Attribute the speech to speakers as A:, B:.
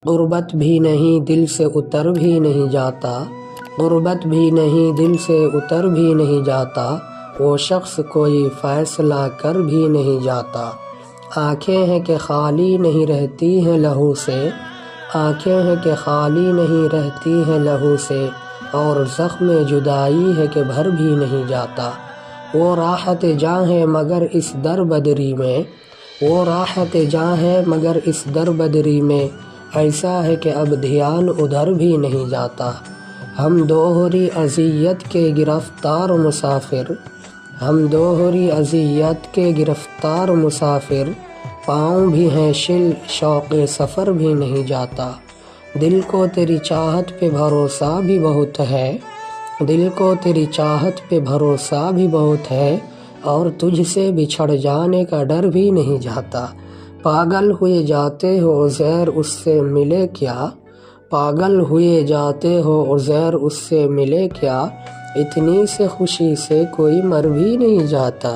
A: غربت بھی نہیں دل سے اتر بھی نہیں جاتا، غربت بھی نہیں دل سے اتر بھی نہیں جاتا، وہ شخص کوئی فیصلہ کر بھی نہیں جاتا۔ آنکھیں ہیں کہ خالی نہیں رہتی ہیں لہو سے، آنکھیں ہیں کہ خالی نہیں رہتی ہیں لہو سے، اور زخم جدائی ہے کہ بھر بھی نہیں جاتا۔ وہ راحت جاں ہے مگر اس در بدری میں، وہ راحت جاں ہے مگر اس در بدری میں، ایسا ہے کہ اب دھیان ادھر بھی نہیں جاتا۔ ہم دوہری اذیت کے گرفتار مسافر، ہم دوہری اذیت کے گرفتار مسافر، پاؤں بھی ہیں شل شوق سفر بھی نہیں جاتا۔ دل کو تیری چاہت پہ بھروسہ بھی بہت ہے، دل کو تیری چاہت پہ بھروسہ بھی بہت ہے، اور تجھ سے بچھڑ جانے کا ڈر بھی نہیں جاتا۔ پاگل ہوئے جاتے ہو عزیر اس سے ملے کیا، پاگل ہوئے جاتے ہو عزیر اس سے ملے کیا، اتنی سے خوشی سے کوئی مر بھی نہیں جاتا۔